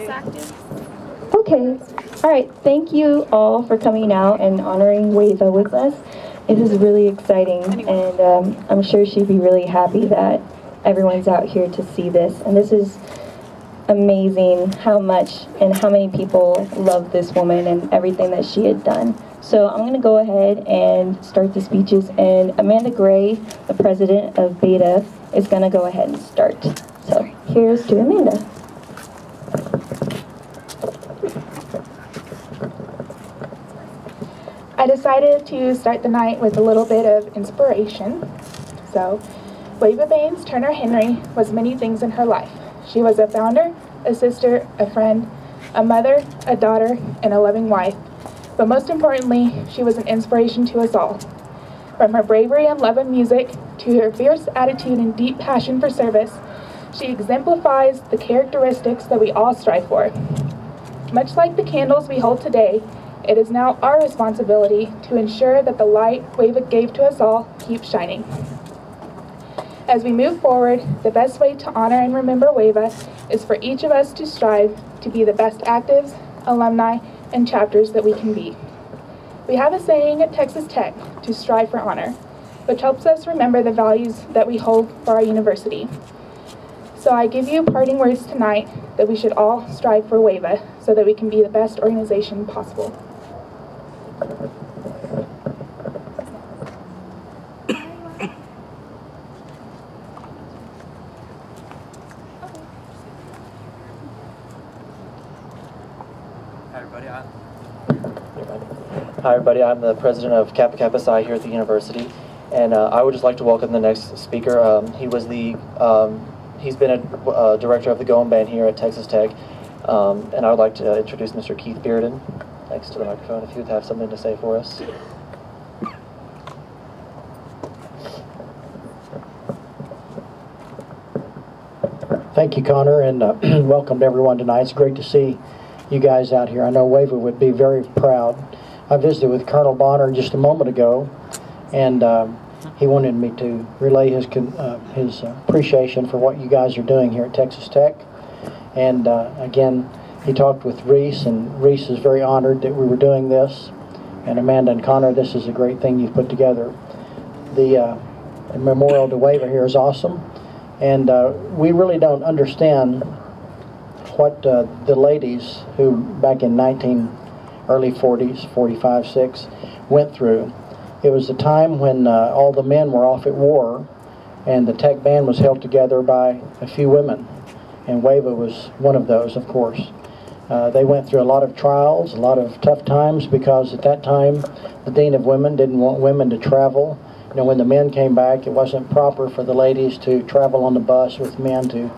active. Okay. All right. Thank you all for coming out and honoring Wava with us. It is really exciting, and I'm sure she'd be really happy that everyone's out here to see this. And this is amazing how much and how many people love this woman and everything that she had done. So I'm going to go ahead and start the speeches, and Amanda Gray, the president of Beta, is going to go ahead and start. So here's to Amanda. I decided to start the night with a little bit of inspiration. So, Wava Baines Turner Henry was many things in her life. She was a founder, a sister, a friend, a mother, a daughter, and a loving wife. But most importantly, she was an inspiration to us all. From her bravery and love of music to her fierce attitude and deep passion for service, she exemplifies the characteristics that we all strive for. Much like the candles we hold today, it is now our responsibility to ensure that the light Wava gave to us all keeps shining. As we move forward, the best way to honor and remember Wava is for each of us to strive to be the best actives, alumni, and chapters that we can be. We have a saying at Texas Tech, to strive for honor, which helps us remember the values that we hold for our university. So I give you parting words tonight that we should all strive for Wava so that we can be the best organization possible. Hi everybody, I'm the president of Kappa Kappa Psi here at the university, and I would just like to welcome the next speaker. He's been a director of the Going Band here at Texas Tech, and I would like to introduce Mr. Keith Bearden next to the microphone if he would have something to say for us. Thank you, Connor, and welcome to everyone tonight. It's great to see you guys out here. I know Wava would be very proud. I visited with Colonel Bonner just a moment ago, and he wanted me to relay his appreciation for what you guys are doing here at Texas Tech. And again, he talked with Reese, and Reese is very honored that we were doing this. And Amanda and Connor, this is a great thing you've put together. The memorial to Wava here is awesome, and we really don't understand what the ladies who back in early 40s, 45, 6, went through. It was a time when all the men were off at war, and the Tech Band was held together by a few women, and Wava was one of those, of course. They went through a lot of trials, a lot of tough times, because at that time the Dean of Women didn't want women to travel. You know, when the men came back, it wasn't proper for the ladies to travel on the bus with men to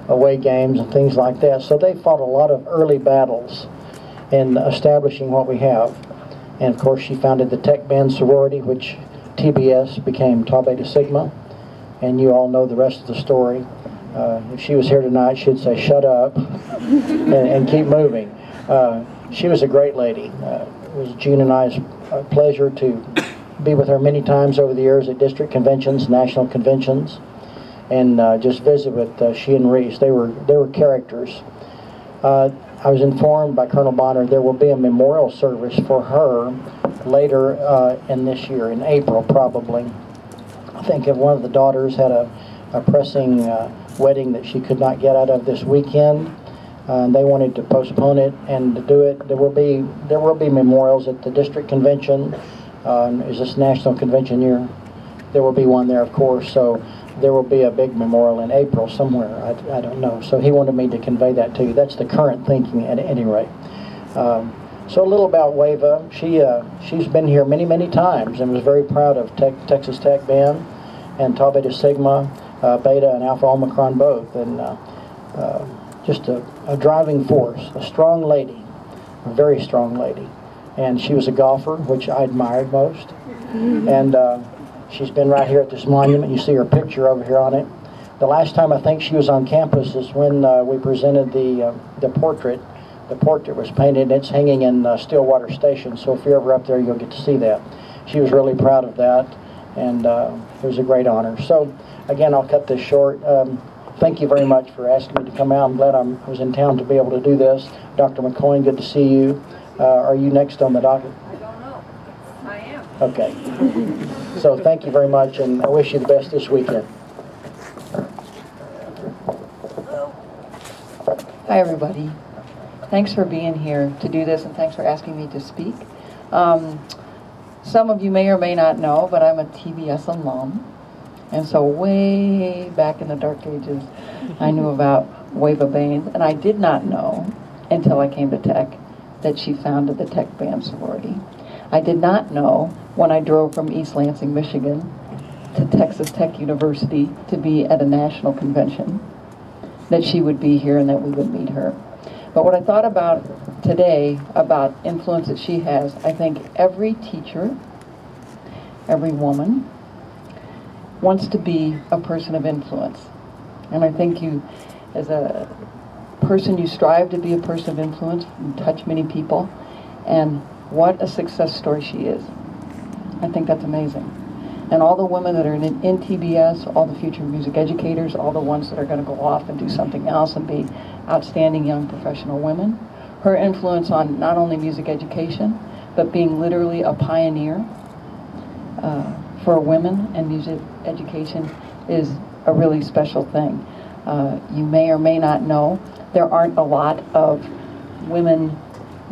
away games and things like that. So they fought a lot of early battles in establishing what we have. And of course she founded the Tech Band sorority, which TBS became Tau Beta Sigma, and you all know the rest of the story. If she was here tonight, she'd say shut up and keep moving. She was a great lady. It was June and I's pleasure to be with her many times over the years at district conventions, national conventions, and just visit with she and Reese. They were characters. I was informed by Colonel Bonner there will be a memorial service for her later in this year, in April probably. I think if one of the daughters had a pressing wedding that she could not get out of this weekend, and they wanted to postpone it and to do it. There will be memorials at the district convention. Is this national convention year? There will be one there, of course. So there will be a big memorial in April somewhere. I don't know. So he wanted me to convey that to you. That's the current thinking at any rate. So a little about Wava. She's been here many, many times and was very proud of Texas Tech Band and Tau Beta Sigma, Beta and Alpha Omicron both. And just a driving force, a strong lady, a very strong lady. And she was a golfer, which I admired most. And she's been right here at this monument. You see her picture over here on it. The last time I think she was on campus is when we presented the portrait. The portrait was painted. It's hanging in Stillwater Station, so if you're ever up there, you'll get to see that. She was really proud of that, and it was a great honor. So, again, I'll cut this short. thank you very much for asking me to come out. I'm glad I was in town to be able to do this. Dr. McCoy, good to see you. Are you next on the docket? I don't know. I am. Okay. So thank you very much, and I wish you the best this weekend. Hi, everybody. Thanks for being here to do this, and thanks for asking me to speak. Some of you may or may not know, but I'm a TBS alum. And so way back in the dark ages, I knew about Wava Baines, and I did not know until I came to Tech that she founded the Tech Band Sorority. I did not know when I drove from East Lansing, Michigan to Texas Tech University to be at a national convention that she would be here and that we would meet her. But what I thought about today, about influence that she has, I think every teacher, every woman, wants to be a person of influence. And I think you, as a person, you strive to be a person of influence and touch many people. And what a success story she is. I think that's amazing. And all the women that are in TBS, all the future music educators, all the ones that are going to go off and do something else and be outstanding young professional women, her influence on not only music education, but being literally a pioneer for women and music education is a really special thing. You may or may not know, there aren't a lot of women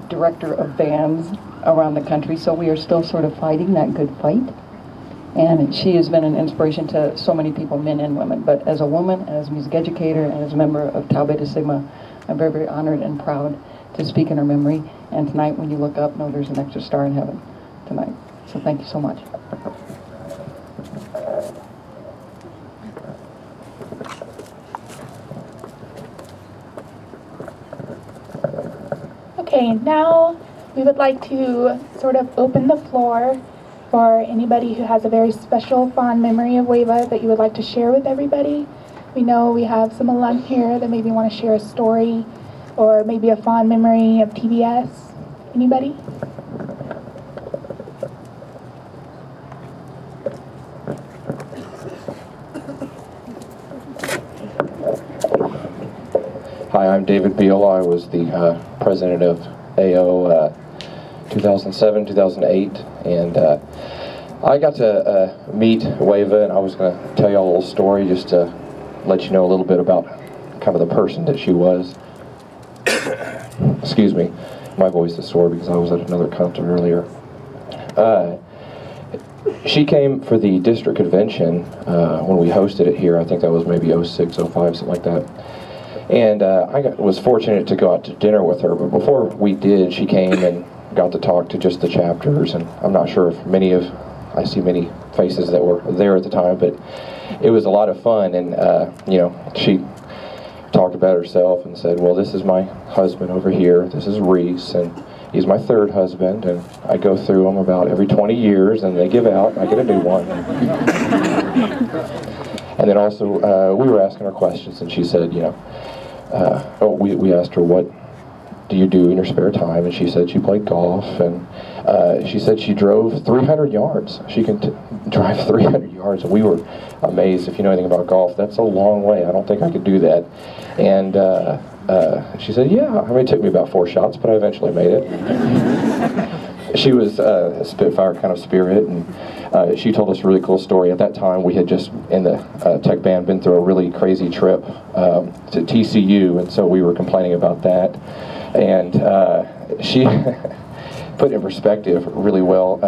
director of bands around the country, so we are still sort of fighting that good fight. And she has been an inspiration to so many people, men and women. But as a woman, as a music educator, and as a member of Tau Beta Sigma, I'm very, very honored and proud to speak in her memory. And tonight, when you look up, know there's an extra star in heaven tonight. So thank you so much. Okay, now we would like to sort of open the floor for anybody who has a very special, fond memory of Wava that you would like to share with everybody. We know we have some alum here that maybe want to share a story or maybe a fond memory of TBS. Anybody? Hi, I'm David Beal. I was the president of AO 2007, 2008, and I got to meet Wava, and I was going to tell you all a little story just to let you know a little bit about kind of the person that she was. Excuse me, my voice is sore because I was at another concert earlier. She came for the district convention when we hosted it here. I think that was maybe 06, 05, something like that. And was fortunate to go out to dinner with her, but before we did, she came and got to talk to just the chapters, and I'm not sure if I see many faces that were there at the time, but it was a lot of fun. And you know, she talked about herself and said, well, this is my husband over here, this is Reese, and he's my third husband, and I go through them about every 20 years, and they give out, and I get a new one. And then also, we were asking her questions, and she said, you know, we asked her, what do you do in your spare time? And she said she played golf, and she said she drove 300 yards. She can drive 300 yards, and we were amazed. If you know anything about golf, that's a long way. I don't think I could do that. And she said, yeah, I mean, it took me about 4 shots, but I eventually made it. She was a Spitfire kind of spirit, and she told us a really cool story. At that time, we had just, in the tech band, been through a really crazy trip to TCU, and so we were complaining about that. And she put in perspective really well.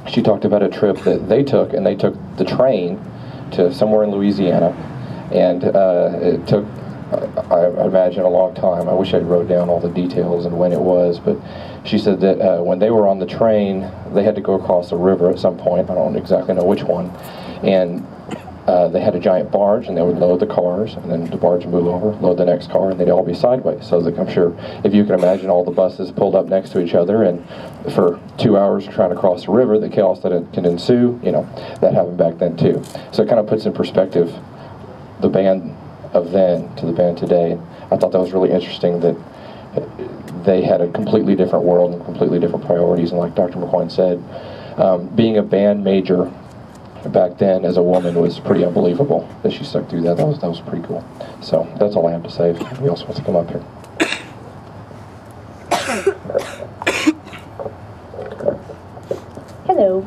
She talked about a trip that they took, and they took the train to somewhere in Louisiana, and it took, I imagine, a long time. I wish I'd wrote down all the details and when it was, but she said that when they were on the train, they had to go across a river at some point. I don't exactly know which one, and they had a giant barge, and they would load the cars, and then the barge would move over, load the next car, and they'd all be sideways. So that, I'm sure, if you can imagine all the buses pulled up next to each other, and for 2 hours trying to cross the river, the chaos that can ensue, you know, that happened back then too. So it kind of puts in perspective the band of then to the band today. I thought that was really interesting that they had a completely different world and completely different priorities, and like Dr. McCoy said, being a band major back then as a woman was pretty unbelievable that she stuck through that. That was pretty cool. So that's all I have to say. If anybody else wants to come up here. Hello.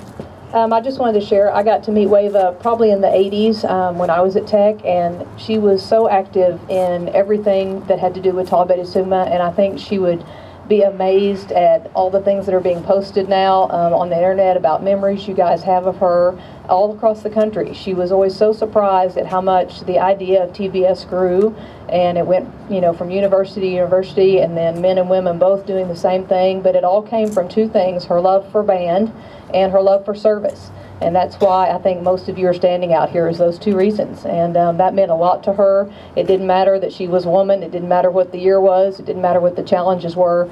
I just wanted to share, I got to meet Wava probably in the 80s when I was at Tech, and she was so active in everything that had to do with Tau Beta Sigma, and I think she would be amazed at all the things that are being posted now on the internet about memories you guys have of her all across the country. She was always so surprised at how much the idea of TBS grew, and it went, you know, from university to university, and then men and women both doing the same thing, but it all came from two things: her love for band and her love for service. And that's why I think most of you are standing out here, is those two reasons. And that meant a lot to her. It didn't matter that she was a woman. It didn't matter what the year was. It didn't matter what the challenges were.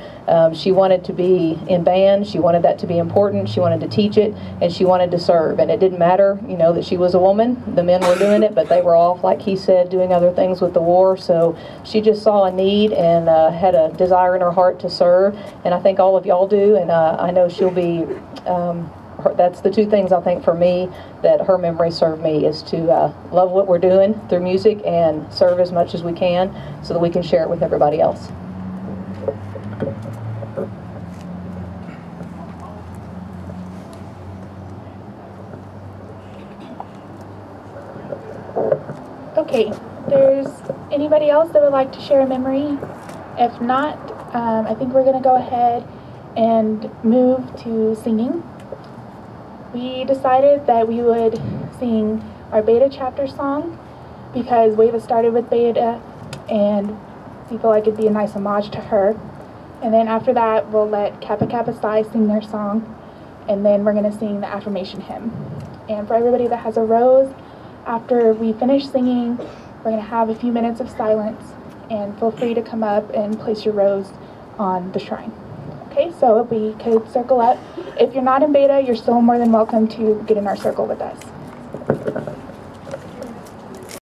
She wanted to be in band. She wanted that to be important. She wanted to teach it, and she wanted to serve. And it didn't matter, you know, that she was a woman. The men were doing it, but they were all, like he said, doing other things with the war. So she just saw a need and had a desire in her heart to serve. And I think all of y'all do. And I know she'll be... that's the two things I think for me that her memory served me, is to love what we're doing through music and serve as much as we can so that we can share it with everybody else. Okay, there's anybody else that would like to share a memory? If not, I think we're going to go ahead and move to singing. We decided that we would sing our Beta chapter song because Wava started with Beta, and we feel like it'd be a nice homage to her. And then after that, we'll let Kappa Kappa Psi sing their song, and then we're going to sing the affirmation hymn. And for everybody that has a rose, after we finish singing, we're going to have a few minutes of silence, and feel free to come up and place your rose on the shrine. Okay, so we could circle up. If you're not in Beta, you're still more than welcome to get in our circle with us.